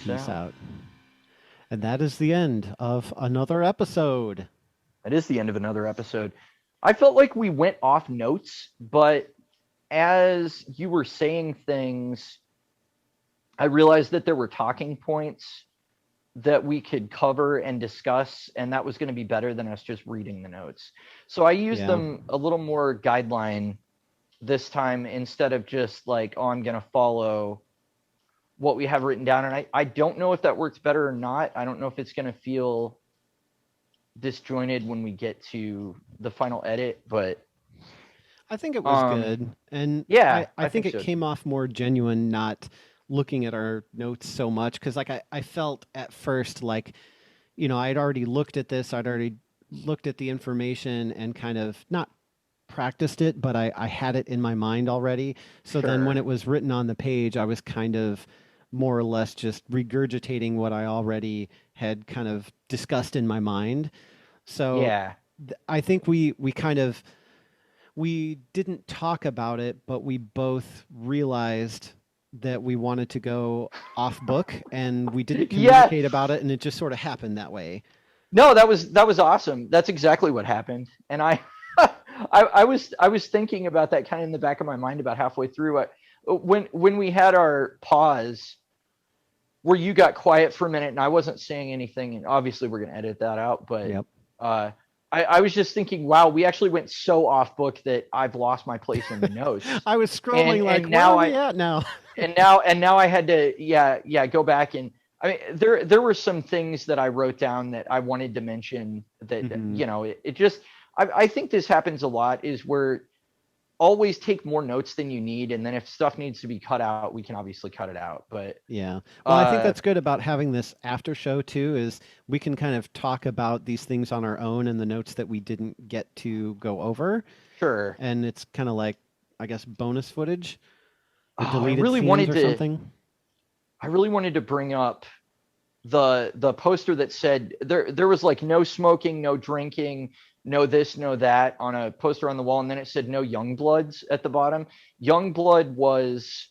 Peace out. And that is the end of another episode. That is the end of another episode. I felt like we went off notes, but as you were saying things, I realized that there were talking points that we could cover and discuss, and that was going to be better than us just reading the notes. So I used Yeah. them a little more guideline this time instead of just like, oh, I'm going to follow what we have written down. And I don't know if that works better or not. I don't know if it's going to feel disjointed when we get to the final edit, but I think it was good. And yeah, I I think think it so. came off more genuine, not looking at our notes so much. Because, like, I felt at first like, I'd already looked at this, I'd already looked at the information and kind of not practiced it, but I had it in my mind already. So then when Sure. it was written on the page, I was kind of more or less just regurgitating what I already had kind of discussed in my mind. So Yeah. I think we kind of we didn't talk about it, but we both realized that we wanted to go off book and we didn't Yeah. communicate about it, and it just sort of happened that way. No, that was awesome. That's exactly what happened. And I was thinking about that kind of in the back of my mind about halfway through it. When we had our pause where you got quiet for a minute and I wasn't saying anything, and obviously we're gonna edit that out, but Yep. uh I was just thinking, wow, we actually went so off book that I've lost my place in the notes. I was scrolling like, And where are now we I at now? and now I had to go back and I mean there were some things that I wrote down that I wanted to mention that Hmm. it just I think this happens a lot is where always take more notes than you need, and then if stuff needs to be cut out, we can obviously cut it out. But Yeah. Well, I think uh that's good about having this after show too, is we can kind of talk about these things on our own and the notes that we didn't get to go over. sure. And it's kind of like, I guess, bonus footage or Oh, deleted scenes or something. I really wanted to bring up the poster that said there was like no smoking, no drinking, no this, no that on a poster on the wall, and then it said no young bloods at the bottom. Young blood was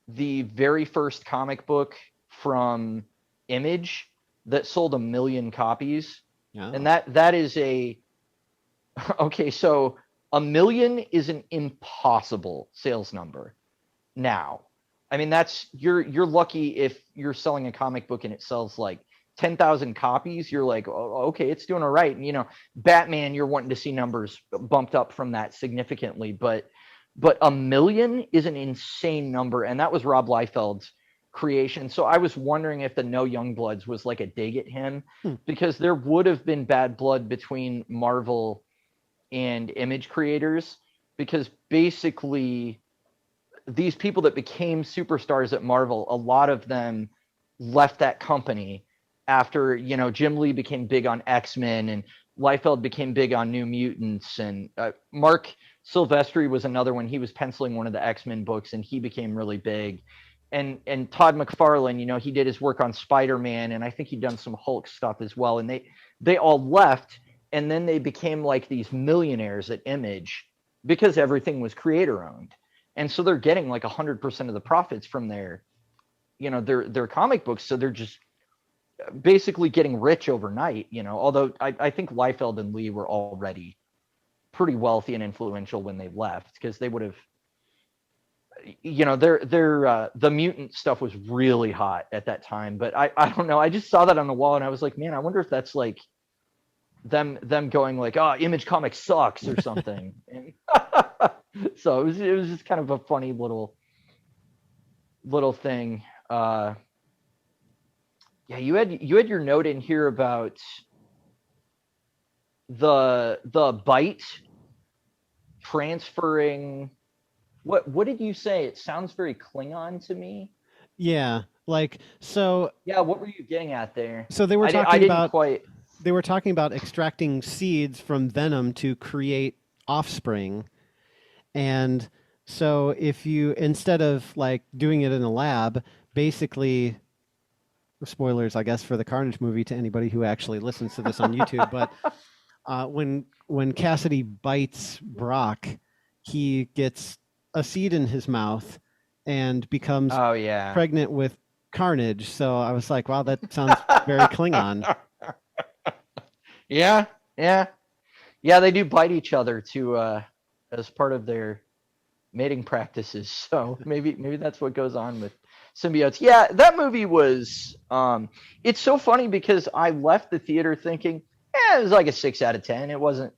the very first comic book from Image that sold 1 million copies. And Yeah. that is a okay, so 1 million is an impossible sales number now. I mean, that's you're lucky if you're selling a comic book and it sells like 10,000 copies. You're like, oh, okay, it's doing all right. And Batman, you're wanting to see numbers bumped up from that significantly, but 1 million is an insane number, and that was Rob Liefeld's creation. So I was wondering if the No Youngbloods was like a dig at him, Hmm. because there would have been bad blood between Marvel and Image creators, because basically these people that became superstars at Marvel, a lot of them left that company after, Jim Lee became big on X-Men and Liefeld became big on New Mutants, and Mark Silvestri was another one. He was penciling one of the X-Men books and he became really big. And Todd McFarlane, he did his work on Spider-Man, and I think he'd done some Hulk stuff as well, and they all left, and then they became like these millionaires at Image because everything was creator owned, and so they're getting like 100% of the profits from their comic books. So they're just basically getting rich overnight. Although I think Liefeld and Lee were already pretty wealthy and influential when they left, because they would have, their the mutant stuff was really hot at that time. But I don't know. I just saw that on the wall and I was like, man, I wonder if that's like them going like, oh, Image Comics sucks or something. And so it was just kind of a funny little thing. Yeah, you had your note in here about the bite transferring. What did you say? It sounds very Klingon to me. Yeah. Like, so Yeah, what were you getting at there? so I didn't quite. they were talking about extracting seeds from Venom to create offspring. And so if you, instead of like doing it in a lab, basically, spoilers, I guess, for the Carnage movie to anybody who actually listens to this on YouTube, but when Cassidy bites Brock, he gets a seed in his mouth and becomes Oh yeah, pregnant with Carnage. So I was like, wow, that sounds very Klingon. Yeah, yeah, yeah. They do bite each other to as part of their mating practices. So maybe that's what goes on with symbiotes. Yeah, that movie was. It's so funny because I left the theater thinking, it was like a 6 out of 10. It wasn't,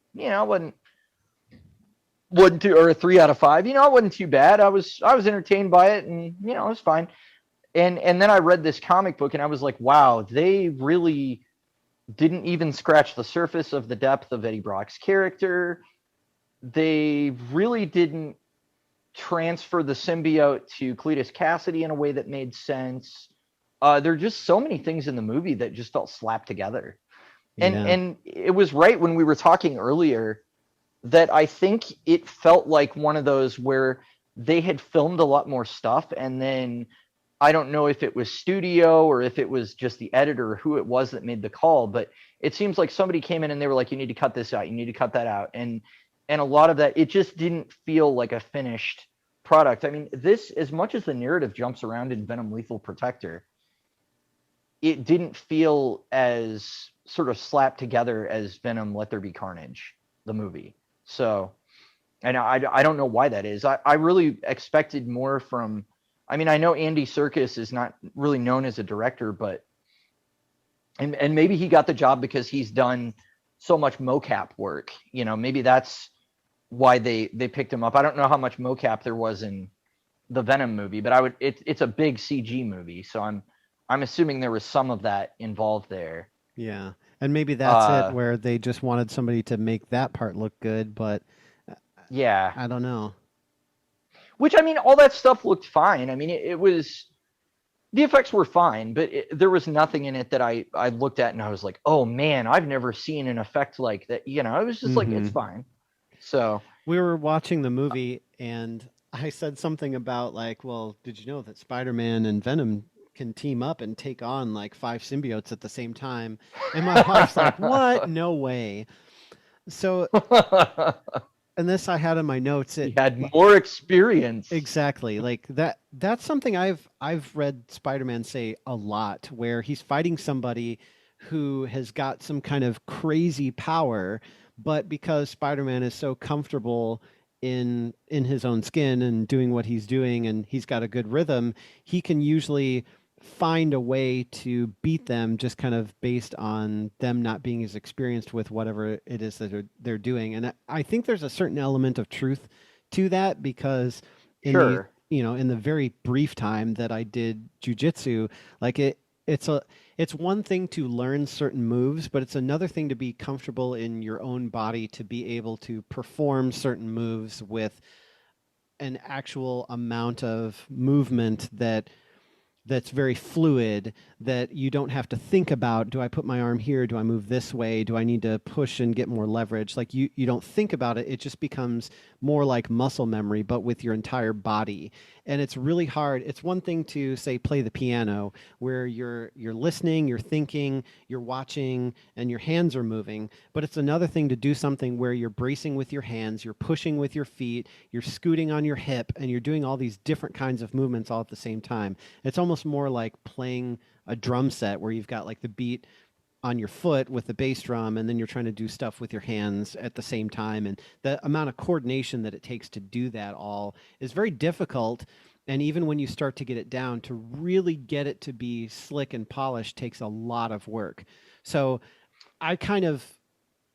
wasn't too, or a 3 out of 5. It wasn't too bad. I was entertained by it, and it was fine. And then I read this comic book, and I was like, wow, they really didn't even scratch the surface of the depth of Eddie Brock's character. They really didn't transfer the symbiote to Cletus Cassidy in a way that made sense. There are just so many things in the movie that just felt slapped together. And Yeah. and it was right when we were talking earlier that I think it felt like one of those where they had filmed a lot more stuff, and then I don't know if it was studio or if it was just the editor or who it was that made the call, but it seems like somebody came in and they were like, you need to cut this out, you need to cut that out. And a lot of that, it just didn't feel like a finished product. I mean, this, as much as the narrative jumps around in Venom Lethal Protector, it didn't feel as sort of slapped together as Venom Let There Be Carnage, the movie. So, and I don't know why that is. I really expected more from, I mean, I know Andy Serkis is not really known as a director, but, and maybe he got the job because he's done so much mocap work. Maybe that's why they picked him up. I don't know how much mocap there was in the Venom movie, but it's a big CG movie, so I'm assuming there was some of that involved there. Yeah. And maybe that's it Uh, where they just wanted somebody to make that part look good, but yeah. I don't know. Which, I mean, all that stuff looked fine. I mean, it was, the effects were fine, but there was nothing in it that I looked at and I was like, oh man, I've never seen an effect like that. It was just like, it's Mhm. fine. So, We were watching the movie and I said something about like, well, did you know that Spider-Man and Venom can team up and take on like 5 symbiotes at the same time? And my wife's like, "What? No way." So, and this I had in my notes. he had more experience. Exactly. Like that's something I've read Spider-Man say a lot where he's fighting somebody who has got some kind of crazy power, but because Spider-Man is so comfortable in his own skin and doing what he's doing and he's got a good rhythm, he can usually find a way to beat them just kind of based on them not being as experienced with whatever it is that they're doing. And I think there's a certain element of truth to that because in the Sure. in the very brief time that I did jujitsu, like it's a it's one thing to learn certain moves, but it's another thing to be comfortable in your own body to be able to perform certain moves with an actual amount of movement that's very fluid, that you don't have to think about, do I put my arm here, do I move this way, do I need to push and get more leverage? Like you don't think about it, it just becomes more like muscle memory but with your entire body. And it's really hard. It's one thing to say play the piano where you're listening, you're thinking, you're watching, and your hands are moving, but it's another thing to do something where you're bracing with your hands, you're pushing with your feet, you're scooting on your hip, and you're doing all these different kinds of movements all at the same time. It's almost more like playing a drum set where you've got like the beat on your foot with the bass drum and then you're trying to do stuff with your hands at the same time, and the amount of coordination that it takes to do that all is very difficult. And even when you start to get it down, to really get it to be slick and polished takes a lot of work. So I kind of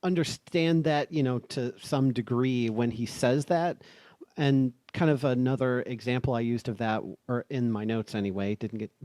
understand that, to some degree when he says that. And kind of another example I used of that, or in my notes anyway,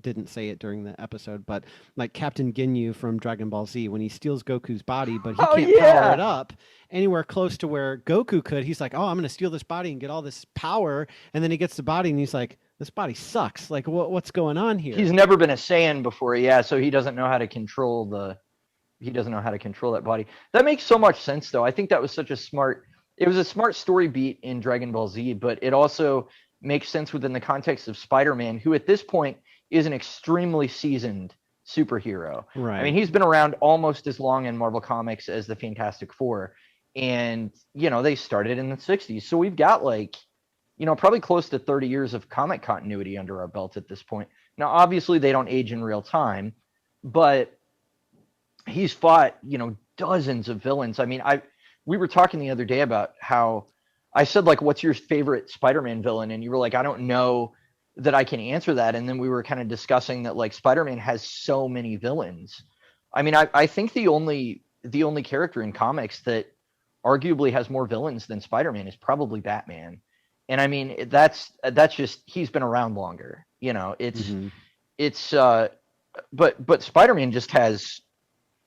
didn't say it during the episode, but like Captain Ginyu from Dragon Ball Z, when he steals Goku's body, but he Oh can't power it yeah. up anywhere close to where Goku could. He's like, "Oh, I'm going to steal this body and get all this power," and then he gets the body and he's like, "This body sucks. Like, what's going on He's here?" never been a Saiyan before, yeah, so he doesn't know how to control that body. That makes so much sense though. I think that was such a smart, it was a smart story beat in Dragon Ball Z, but it also makes sense within the context of Spider-Man, who at this point is an extremely seasoned superhero. I mean, Right. he's been around almost as long in Marvel Comics as the Fantastic Four, and they started in the 60s. So we've got like, probably close to 30 years of comic continuity under our belt at this point. Now, obviously, they don't age in real time, but he's fought, dozens of villains. I mean, we were talking the other day about how I said, like, what's your favorite Spider-Man villain? And you were like, I don't know that I can answer that. And then we were kind of discussing that, like, Spider-Man has so many villains. I mean, I think the only character in comics that arguably has more villains than Spider-Man is probably Batman. And I mean, that's just he's been around longer. Hmm. It's but Spider-Man just has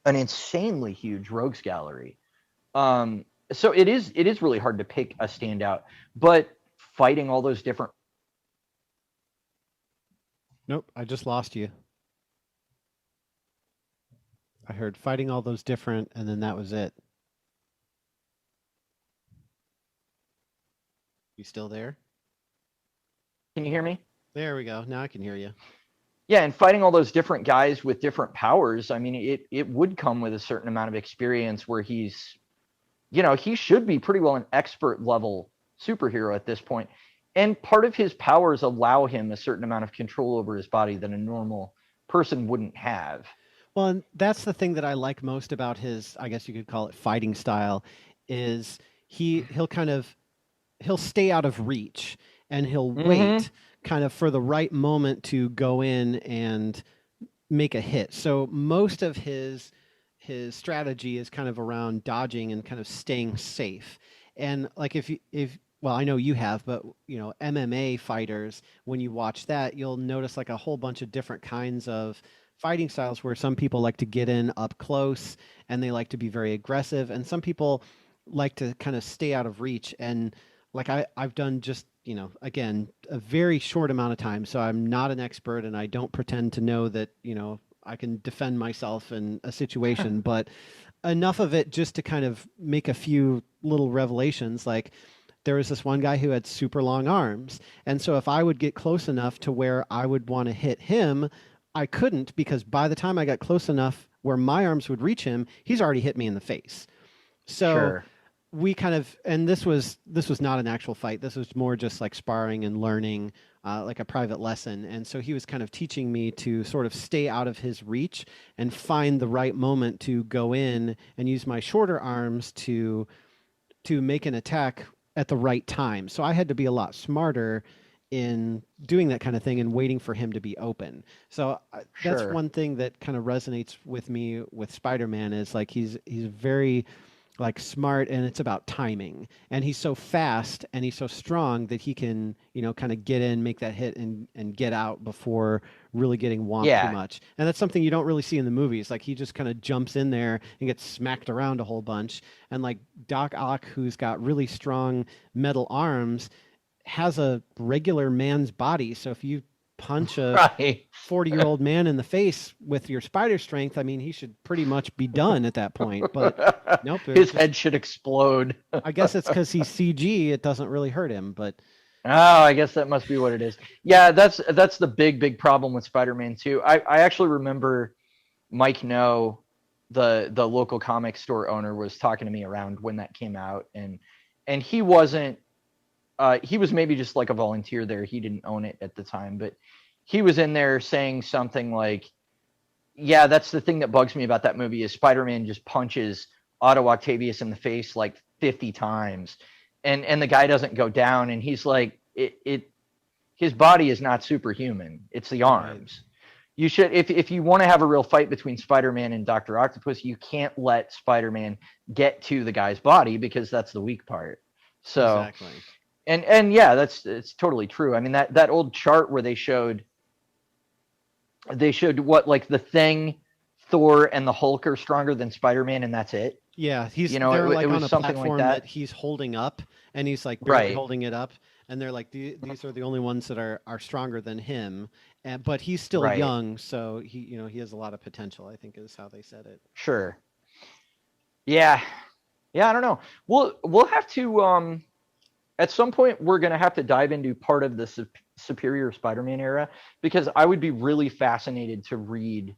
an insanely huge rogues gallery. So it is really hard to pick a standout, but fighting all those different. Nope, I just lost you. I heard fighting all those different, and then that was it. You still there? Can you hear me? There we go. Now I can hear you. Yeah, and fighting all those different guys with different powers. I mean, it would come with a certain amount of experience where he should be pretty well an expert level superhero at this point. And part of his powers allow him a certain amount of control over his body that a normal person wouldn't have. Well, and that's the thing that I like most about his, I guess you could call it fighting style, is he'll kind of he'll stay out of reach and he'll Mm-hmm. wait kind of for the right moment to go in and make a hit. So most of his strategy is kind of around dodging and kind of staying safe. And like if well, I know you have, but MMA fighters, when you watch that, you'll notice like a whole bunch of different kinds of fighting styles where some people like to get in up close and they like to be very aggressive, and some people like to kind of stay out of reach. And like I've done just, again, a very short amount of time, so I'm not an expert and I don't pretend to know that, I can defend myself in a situation, but enough of it just to kind of make a few little revelations. Like there was this one guy who had super long arms. And so if I would get close enough to where I would want to hit him, I couldn't, because by the time I got close enough where my arms would reach him, he's already hit me in the face. So Sure. we kind of, and this was not an actual fight. This was more just like sparring and learning, like a private lesson. And so he was kind of teaching me to sort of stay out of his reach and find the right moment to go in and use my shorter arms to make an attack at the right time. So I had to be a lot smarter in doing that kind of thing and waiting for him to be open. So that's Sure. one thing that kind of resonates with me with Spider-Man, is like he's very like smart, and it's about timing. And he's so fast and he's so strong that he can, kind of get in, make that hit, and get out before really getting whomped too Yeah. much. And that's something you don't really see in the movies. Like he just kind of jumps in there and gets smacked around a whole bunch. And like Doc Ock, who's got really strong metal arms, has a regular man's body. So if you punch a Right. 40-year-old man in the face with your spider strength, I mean, he should pretty much be done at that point. But nope, it His just, head should explode. I guess it's because he's CG. It doesn't really hurt him. But Oh, I guess that must be what it is. Yeah, that's the big problem with Spider-Man 2. I actually remember Mike No, the local comic store owner, was talking to me around when that came out, and he wasn't he was maybe just like a volunteer there. He didn't own it at the time, but he was in there saying something like, "Yeah, that's the thing that bugs me about that movie is Spider-Man just punches Otto Octavius in the face like 50 times, and the guy doesn't go down, and he's like, it his body is not superhuman. It's the right, arms. You should, if you want to have a real fight between Spider-Man and Doctor Octopus, you can't let Spider-Man get to the guy's body because that's the weak part. So, exactly. and yeah, it's totally true. I mean, that old chart where they showed what, like, the Thing, Thor, and the Hulk are stronger than Spider-Man, and that's it. Yeah, It, they're it like on was a something like platform that that. he's holding up, and he's like barely Right. holding it up, and they're like, these are the only ones that are stronger than him. And but he's still Right. young, so he has a lot of potential, I think is how they said it. Sure. Yeah. Yeah, I don't know. We'll have to at some point we're going to have to dive into part of the superior Spider-Man era, because I would be really fascinated to read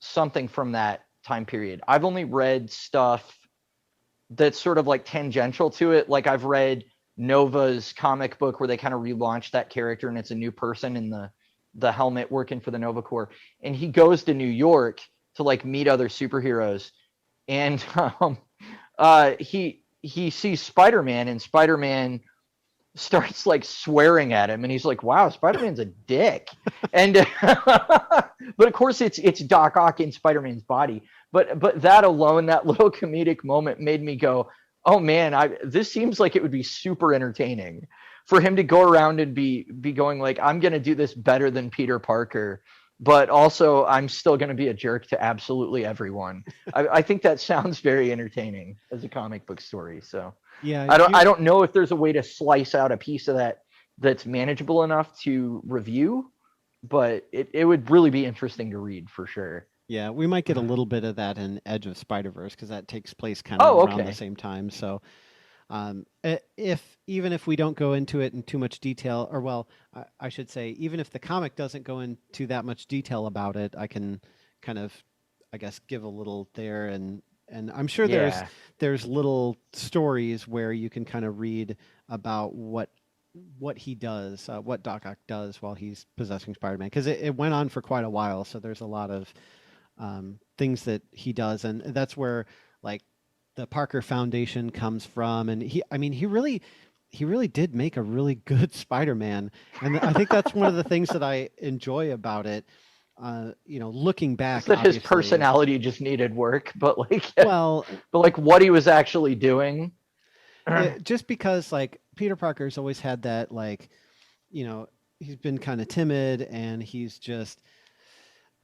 something from that time period. I've only read stuff that's sort of like tangential to it. Like I've read Nova's comic book where they kind of relaunched that character and it's a new person in the helmet working for the Nova Corps, and he goes to New York to like meet other superheroes, and he sees Spider-Man, and Spider-Man starts like swearing at him, and he's like, wow, Spider-Man's a dick. And but of course it's Doc Ock in Spider-Man's body, but that alone, that little comedic moment made me go, oh man, this seems like it would be super entertaining for him to go around and be going like, I'm gonna do this better than Peter Parker, but also I'm still gonna be a jerk to absolutely everyone. I think that sounds very entertaining as a comic book story. So Yeah, I you don't know if there's a way to slice out a piece of that that's manageable enough to review, but it would really be interesting to read for sure. yeah, we might get a little bit of that in Edge of Spider-Verse because that takes place kind of Oh, around the okay. same time. So, if even if we don't go into it in too much detail, or well, I should say, even if the comic doesn't go into that much detail about it, I can kind of, I guess, give a little there, and I'm sure Yeah. there's little stories where you can kind of read about what he does, what Doc Ock does while he's possessing Spider-Man, because it went on for quite a while. So there's a lot of things that he does, and that's where like the Parker Foundation comes from. And I mean, he really did make a really good Spider-Man, and I think that's one of the things that I enjoy about it. Looking Is back, that his obviously, personality just needed work, well, but like what he was actually doing. just because like Peter Parker's always had that like, you know, he's been kind of timid and he's just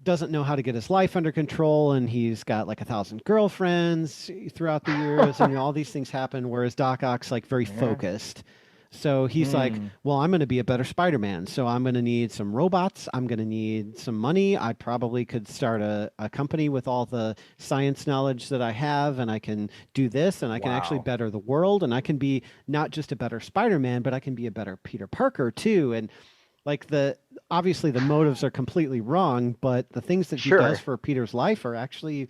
doesn't know how to get his life under control, and he's got like 1,000 girlfriends throughout the years, and all these things happen, whereas Doc Ock's like very Yeah. focused. So he's like, Mm. well, I'm going to be a better Spider-Man, so I'm going to need some robots, I'm going to need some money, I probably could start a company with all the science knowledge that I have, and I can do this, and I can actually Wow. better the world, and I can be not just a better Spider-Man, but I can be a better Peter Parker too. And like the obviously the motives are completely wrong, but the things that he does Sure. for Peter's life are actually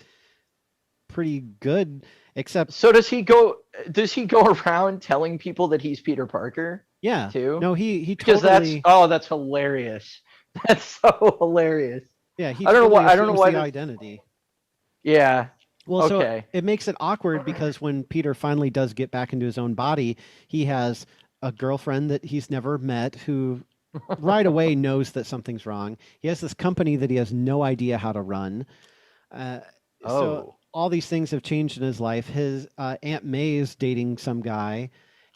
pretty good. Except, So does he go? Does he go around telling people that he's Peter Parker yeah, too? no, he Because totally, that's hilarious. That's so hilarious. yeah, he I don't know why. totally I don't know assumes why the this. identity. Yeah. Well, so Okay. it makes it awkward because when Peter finally does get back into his own body, he has a girlfriend that he's never met who right away knows that something's wrong. He has this company that he has no idea how to run. Uh, so Oh. all these things have changed in his life. His Aunt May is dating some guy,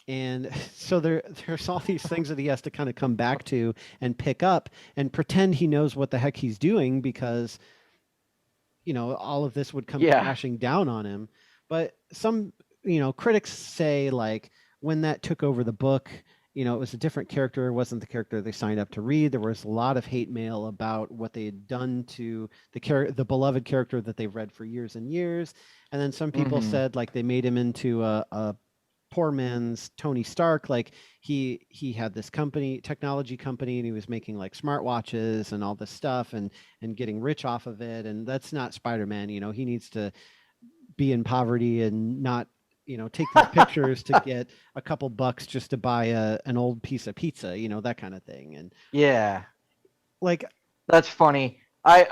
and so there's all these things that he has to kind of come back to and pick up and pretend he knows what the heck he's doing because all of this would come Yeah. crashing down on him. But some critics say like when that took over the book, it was a different character. It wasn't the character they signed up to read. There was a lot of hate mail about what they had done to the beloved character that they've read for years and years. And then some people Mm-hmm. said like they made him into a poor man's Tony Stark. Like he had this technology company, and he was making like smartwatches and all this stuff, and getting rich off of it. And that's not Spider-Man. He needs to be in poverty and not take these pictures to get a couple bucks just to buy an old piece of pizza, that kind of thing. And Yeah. like, That's funny. I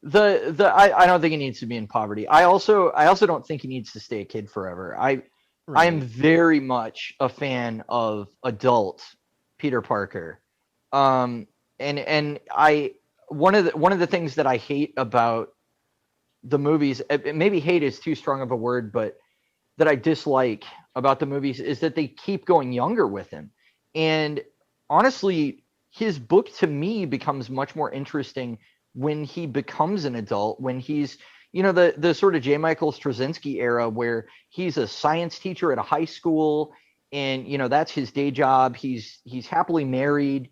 I don't think he needs to be in poverty. I also don't think he needs to stay a kid forever. I am right. very much a fan of adult Peter Parker. Um and I one of the things that I hate about the movies, maybe hate is too strong of a word, but that I dislike about the movies is that they keep going younger with him. And honestly, his book to me becomes much more interesting when he becomes an adult, when he's, the sort of J. Michael Straczynski era where he's a science teacher at a high school, and that's his day job. He's happily married,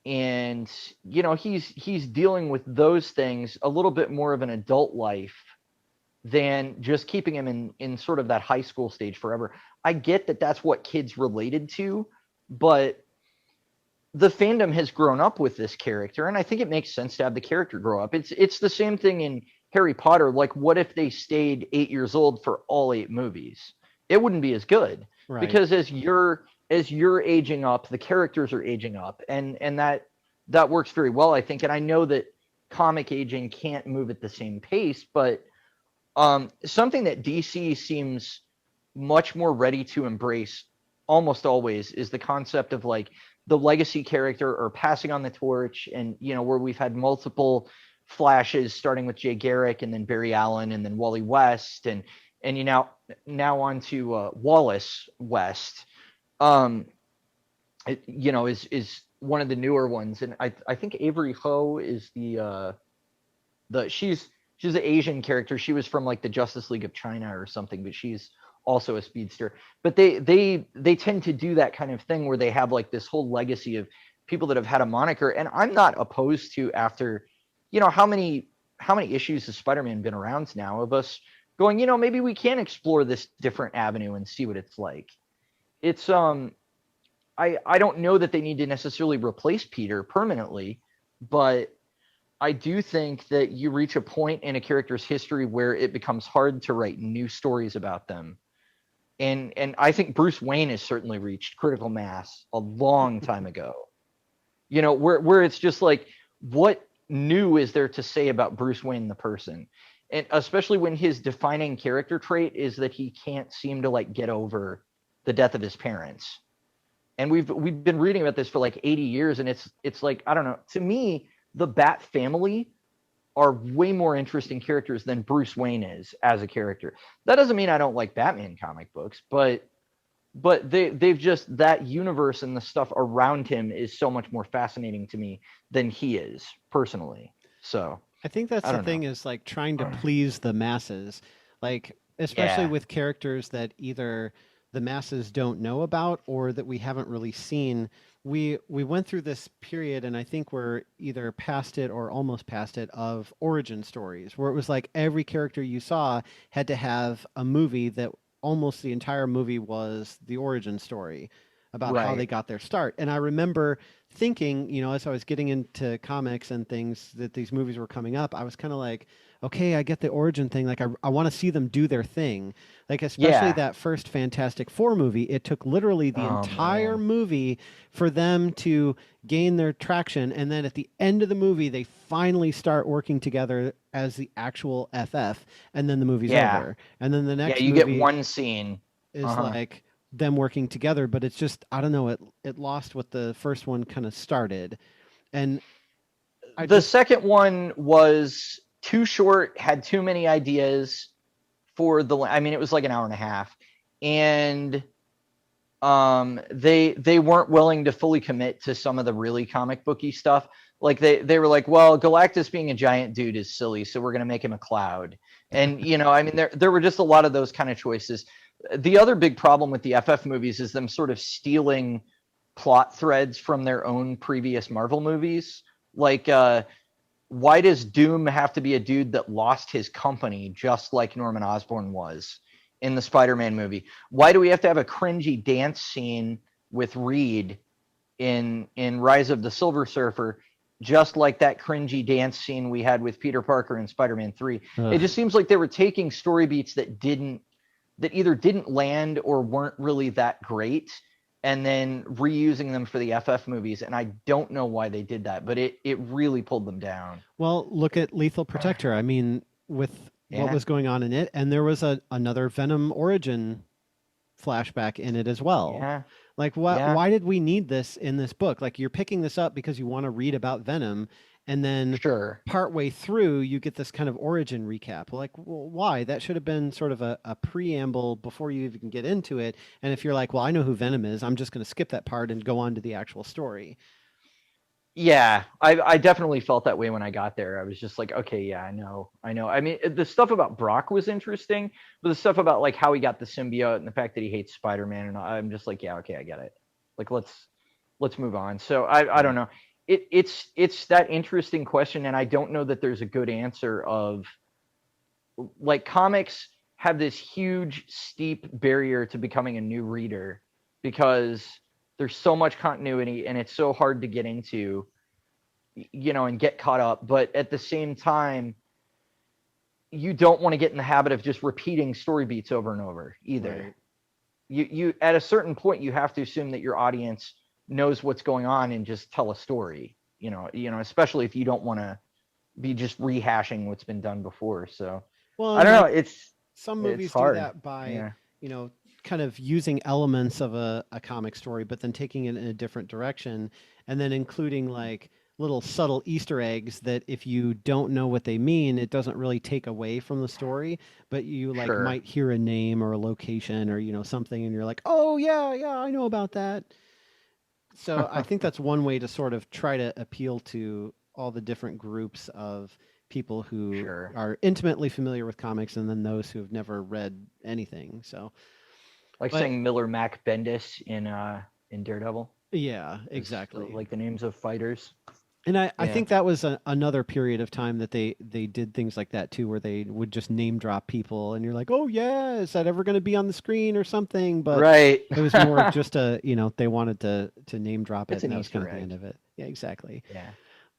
and he's dealing with those things a little bit more of an adult life than just keeping him in sort of that high school stage forever. I get that that's what kids related to, but the fandom has grown up with this character, and I think it makes sense to have the character grow up. It's the same thing in Harry Potter. Like, what if they stayed 8 years old for all 8 movies? It wouldn't be as good Right. because as you're aging up, the characters are aging up, and that works very well, I think. And I know that comic aging can't move at the same pace, but something that DC seems much more ready to embrace almost always is the concept of like the legacy character or passing on the torch. And, you know, where we've had multiple flashes starting with Jay Garrick and then Barry Allen and then Wally West and you now on to Wallace West. Um, you know, is one of the newer ones, and I think Avery Ho is the she's an Asian character. She was from like the Justice League of China or something, but she's also a speedster. But they tend to do that kind of thing where they have like this whole legacy of people that have had a moniker, and I'm not opposed to, after, you know, how many issues has Spider-Man been around now, of us going, you know, maybe we can explore this different avenue and see what it's like. It's I don't know that they need to necessarily replace Peter permanently, but I do think that you reach a point in a character's history where it becomes hard to write new stories about them. And I think Bruce Wayne has certainly reached critical mass a long time ago. You know, where it's just like, what new is there to say about Bruce Wayne the person? And especially when his defining character trait is that he can't seem to like get over the death of his parents. And we've been reading about this for like 80 years, and it's like, I don't know, to me the Bat family are way more interesting characters than Bruce Wayne is as a character. That doesn't mean I don't like Batman comic books, but they've just, that universe and the stuff around him is so much more fascinating to me than he is personally. So I think that's I the don't know. thing, is like trying to please the masses, like especially Yeah. with characters that either the masses don't know about or that we haven't really seen. We went through this period, and I think we're either past it or almost past it, of origin stories, where it was like every character you saw had to have a movie that almost the entire movie was the origin story about how they Right. got their start. And I remember thinking, you know, as I was getting into comics and things, that these movies were coming up, I was kind of like, okay, I get the origin thing. Like, I want to see them do their thing. Like, especially Yeah. that first Fantastic Four movie, it took literally the Oh entire man. movie for them to gain their traction. And then at the end of the movie, they finally start working together as the actual FF. And then the movie's Yeah. over. And then the Yeah, next you get movie one scene. is Uh-huh. like them working together, but it's just, I don't know, it lost what the first one kind of started. And I The just second one was too short, had too many ideas for the, I mean, it was like an hour and a half. And they weren't willing to fully commit to some of the really comic booky stuff. Like they were like, well, Galactus being a giant dude is silly, so we're gonna make him a cloud. And you know, I mean, there were just a lot of those kind of choices. The other big problem with the FF movies is them sort of stealing plot threads from their own previous Marvel movies. Like, why does Doom have to be a dude that lost his company just like Norman Osborn was in the Spider-Man movie? Why do we have to have a cringy dance scene with Reed in Rise of the Silver Surfer, just like that cringy dance scene we had with Peter Parker in Spider-Man 3? It ugh. just seems like they were taking story beats that either didn't land or weren't really that great, and then reusing them for the FF movies. And I don't know why they did that, but it really pulled them down. Well, look at Lethal Protector. I mean, with what Yeah. was going on in it, and there was another Venom origin flashback in it as well. Yeah. Like, Yeah. why did we need this in this book? Like, you're picking this up because you want to read about Venom, and then Sure. partway through you get this kind of origin recap. Like, well, why? That should have been sort of a preamble before you even get into it. And if you're like, well, I know who Venom is, I'm just going to skip that part and go on to the actual story. Yeah, I definitely felt that way when I got there. I was just like, okay, yeah, I know. I mean, the stuff about Brock was interesting, but the stuff about like how he got the symbiote and the fact that he hates Spider-Man, and I'm just like, yeah, okay, I get it. Like, let's move on. So I don't know. It's that interesting question, and I don't know that there's a good answer of, like, comics have this huge steep barrier to becoming a new reader because there's so much continuity and it's so hard to get into, you know, and get caught up. But at the same time, you don't want to get in the habit of just repeating story beats over and over either. Right. You at a certain point you have to assume that your audience knows what's going on and just tell a story. especially if you don't want to be just rehashing what's been done before. So Well, I and don't know. like some It's movies do hard. that by, Yeah. you know, kind of using elements of a comic story, but then taking it in a different direction, and then including like little subtle Easter eggs that if you don't know what they mean, it doesn't really take away from the story, but you like Sure. might hear a name or a location or, you know, something, and you're like, oh, yeah, yeah, I know about that. So I think that's one way to sort of try to appeal to all the different groups of people who Sure. are intimately familiar with comics and then those who have never read anything. So, Like but saying Miller Mac Bendis in Daredevil yeah, is exactly. like the names of fighters. And I Yeah. think that was another period of time that they did things like that too, where they would just name drop people, and you're like, oh yeah, is that ever going to be on the screen or something? But Right. it was more of just a, you know, they wanted to name drop it, It's and an that was kind Easter of the end egg. of it. Yeah, exactly. Yeah.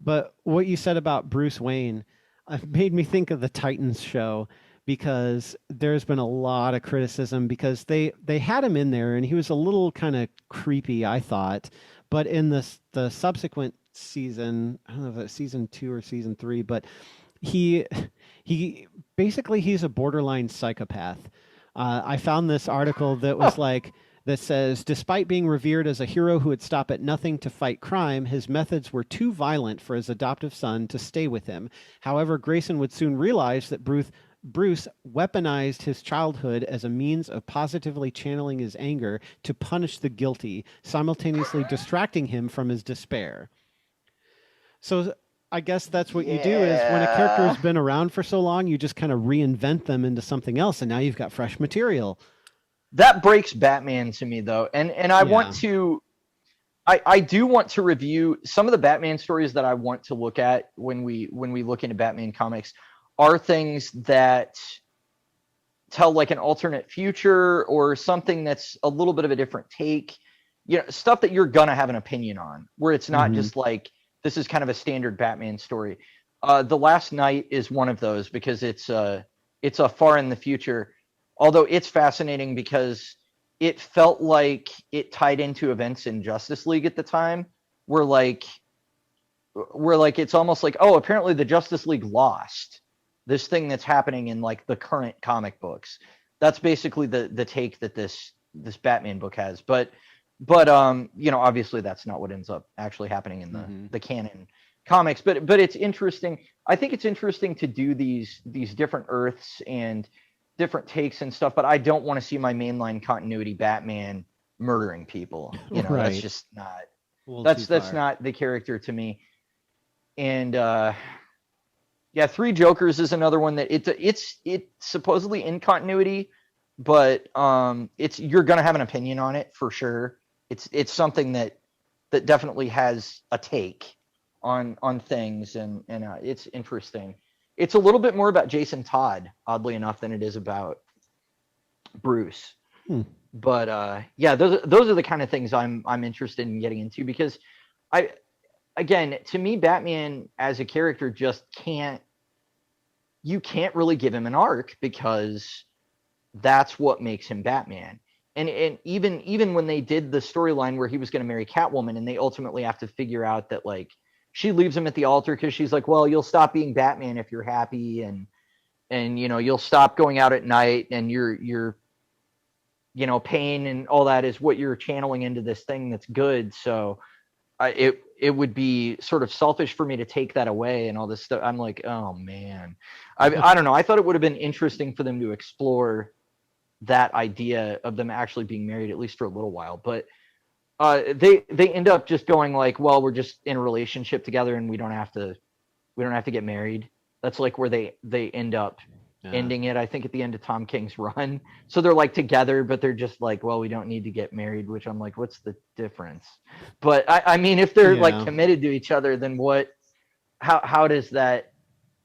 But what you said about Bruce Wayne made me think of the Titans show because there's been a lot of criticism because they had him in there and he was a little kind of creepy, I thought. But in the subsequent season, I don't know if it's season 2 or season 3, but he he basically he's a borderline psychopath. I found this article that was like that says, despite being revered as a hero who would stop at nothing to fight crime, his methods were too violent for his adoptive son to stay with him. However, Grayson would soon realize that Bruce weaponized his childhood as a means of positively channeling his anger to punish the guilty, simultaneously distracting him from his despair. So I guess that's what you do is when a character has Yeah. been around for so long, you just kind of reinvent them into something else, and now you've got fresh material. That breaks Batman to me though. And I want Yeah. to I do want to review some of the Batman stories that I want to look at when we look into Batman comics are things that tell like an alternate future or something that's a little bit of a different take. Stuff that you're gonna have an opinion on, where it's not Hmm. just like this is kind of a standard Batman story. The Last Night is one of those because it's a far in the future. Although it's fascinating because it felt like it tied into events in Justice League at the time, where like it's almost like, oh, apparently the Justice League lost this thing that's happening in like the current comic books. That's basically the take that this Batman book has. But obviously that's not what ends up actually happening in the Hmm. the canon comics. But it's interesting. I think it's interesting to do these different Earths and different takes and stuff. But I don't want to see my mainline continuity Batman murdering people. That's Right. just not A little too that's far. not the character to me. And yeah, Three Jokers is another one that it's supposedly in continuity, but it's you're gonna have an opinion on it for sure. It's something that definitely has a take on things, and it's interesting. It's a little bit more about Jason Todd, oddly enough, than it is about Bruce. Hmm. But yeah, those are the kind of things I'm interested in getting into because I again, to me, Batman as a character just can't you can't really give him an arc because that's what makes him Batman. And even when they did the storyline where he was going to marry Catwoman, and they ultimately have to figure out that like she leaves him at the altar because she's like, well, you'll stop being Batman if you're happy, and you'll stop going out at night, and your pain and all that is what you're channeling into this thing that's good. So it would be sort of selfish for me to take that away and all this stuff. I'm like, oh man, I don't know. I thought it would have been interesting for them to explore that idea of them actually being married at least for a little while, but they end up just going like, well, we're just in a relationship together and we don't have to get married. That's like where they end up Yeah. ending it. I think at the end of Tom King's run. So they're like together, but they're just like, well, we don't need to get married. Which I'm like, what's the difference? But I mean, if they're like Yeah. committed to each other, then what? How does that?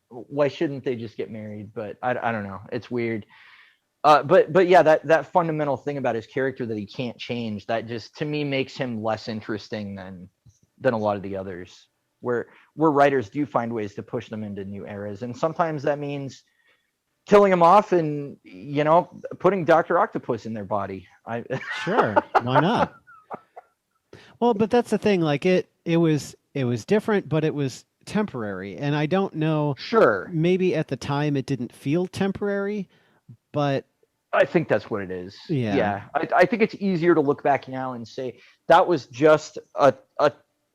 Why shouldn't they just get married? But I don't know. It's weird. But yeah, that fundamental thing about his character that he can't change, that just to me makes him less interesting than a lot of the others. Where writers do find ways to push them into new eras, and sometimes that means killing him off and putting Doctor Octopus in their body. I Sure. Why not? Well, but that's the thing. Like it was it was different, but it was temporary. And I don't know, Sure. maybe at the time it didn't feel temporary, but I think that's what it is. yeah. Yeah, I think it's easier to look back now and say that was just a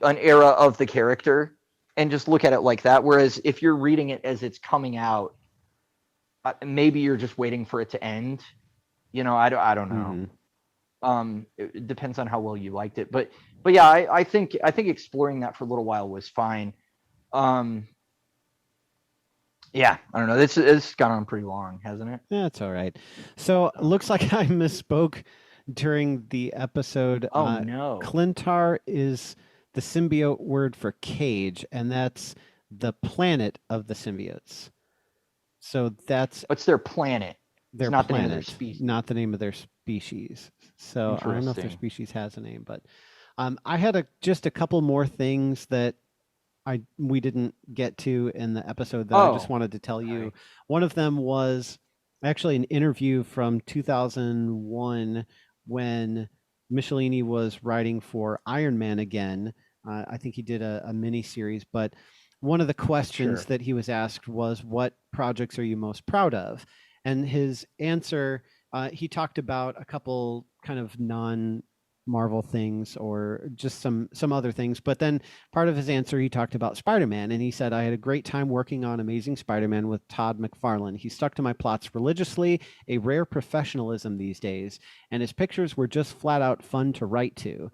an era of the character, and just look at it like that. Whereas if you're reading it as it's coming out, maybe you're just waiting for it to end. I don't know. Hmm. It depends on how well you liked it, but yeah, I think exploring that for a little while was fine. Um, yeah, I don't know. This gone on pretty long, hasn't it? That's all right. So it Oh, looks like I misspoke during the episode. oh no. Clintar is the symbiote word for cage, and that's the planet of the symbiotes. So that's What's their planet? It's their not the name of their planet, species. not the name of their species. So I don't know if their Interesting. species has a name, but I had just a couple more things that we didn't get to in the episode that I just Oh, wanted to tell you. okay. One of them was actually an interview from 2001 when Michelinie was writing for Iron Man again. I think he did a mini series, but one of the questions Sure. that he was asked was, "What projects are you most proud of?" And his answer, he talked about a couple kind of non Marvel things or just some other things, but then part of his answer, he talked about Spider-Man, and he said, "I had a great time working on Amazing Spider-Man with Todd McFarlane. He stuck to my plots religiously, a rare professionalism these days, and his pictures were just flat out fun to write to.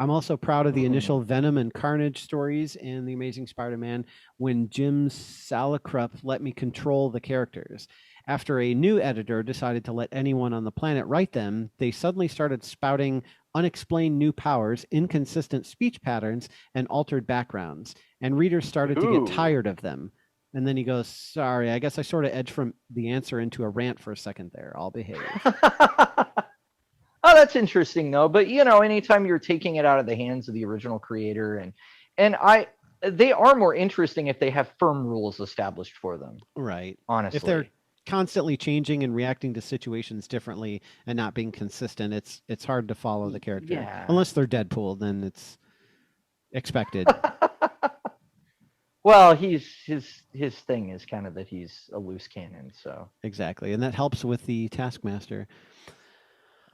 I'm also proud of the Mm. initial Venom and Carnage stories in The Amazing Spider-Man when Jim Salicrup let me control the characters. After a new editor decided to let anyone on the planet write them, they suddenly started spouting unexplained new powers, inconsistent speech patterns, and altered backgrounds. And readers started to get Ooh. tired of them." And then he goes, "Sorry, I guess I sort of edged from the answer into a rant for a second there. I'll behave." Oh, that's interesting though. But anytime you're taking it out of the hands of the original creator, and they are more interesting if they have firm rules established for them. Right. If they're Honestly. constantly changing and reacting to situations differently and not being consistent, it's hard to follow the character. Yeah. Unless they're Deadpool, then it's expected. Well, his thing is kind of that he's a loose cannon, so Exactly. And that helps with the Taskmaster.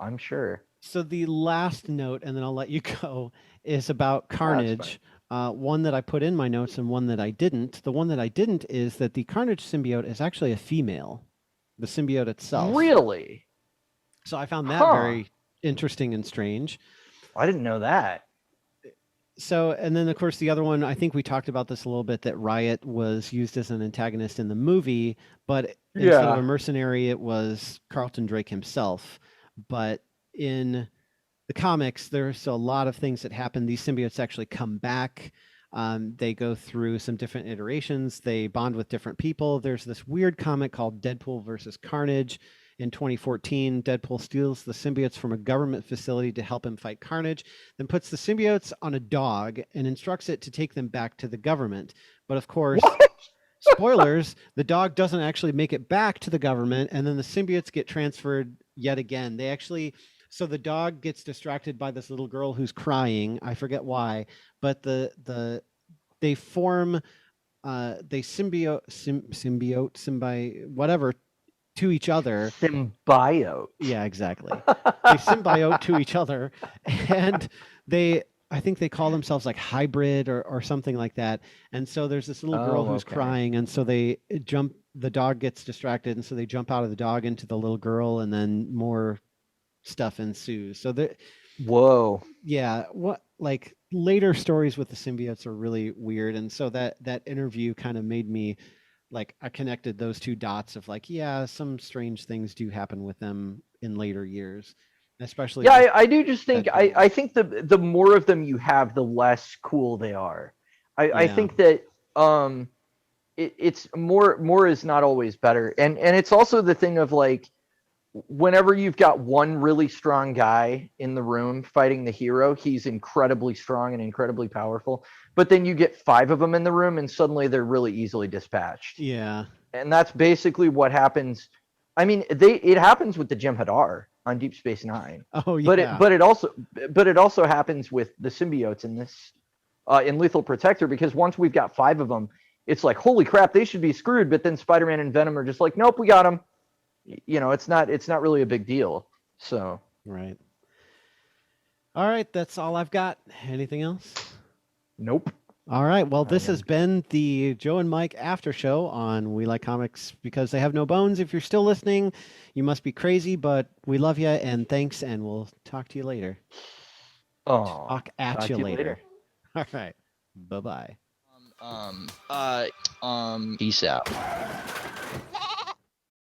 I'm sure. So the last note, and then I'll let you go, is about Oh, that's fine. Carnage. One that I put in my notes and one that I didn't. The one that I didn't is that the Carnage symbiote is actually a female, the symbiote itself. Really? So I found that Huh. very interesting and strange. I didn't know that. So, and then of course the other one, I think we talked about this a little bit, that Riot was used as an antagonist in the movie, but instead of a Yeah. mercenary, it was Carlton Drake himself. But in the comics, there's a lot of things that happen. These symbiotes actually come back. They go through some different iterations. They bond with different people. There's this weird comic called Deadpool versus Carnage. In 2014, Deadpool steals the symbiotes from a government facility to help him fight Carnage, then puts the symbiotes on a dog and instructs it to take them back to the government. But of course, What? spoilers, the dog doesn't actually make it back to the government, and then the symbiotes get transferred yet again. They actually, so the dog gets distracted by this little girl who's crying. I forget why, but they form they symbiote whatever to each other. Symbiote. Yeah, exactly. They symbiote to each other, and they, I think they call themselves like hybrid or something like that. And so there's this little girl Oh, who's okay. crying, and so they jump. The dog gets distracted, and so they jump out of the dog into the little girl, and then more stuff ensues. So the Whoa. yeah, what like later stories with the symbiotes are really weird, and so that interview kind of made me like I connected those two dots of like, yeah, some strange things do happen with them in later years, especially Yeah, with I do just think Deadpool. I think the more of them you have, the less cool they are. I Yeah. think that it's more is not always better, and it's also the thing of like whenever you've got one really strong guy in the room fighting the hero, he's incredibly strong and incredibly powerful. But then you get five of them in the room, and suddenly they're really easily dispatched. Yeah. And that's basically what happens. I mean, it happens with the Jem'Hadar on Deep Space Nine, Oh but it yeah. but it also but it also happens with the symbiotes in this. in Lethal Protector, because once we've got 5 of them, it's like, holy crap, they should be screwed. But then Spider-Man and Venom are just like, nope, we got them. You know, it's not really a big deal. So Right. All right, that's all I've got. Anything else? nope. All right. Well, this has been the Joe and Mike after show on We Like Comics Because They Have No Bones. If you're still listening, you must be crazy, but we love you and thanks, and we'll talk to you later. Oh, Talk at talk you to you later. later. All right. Bye bye. Peace out.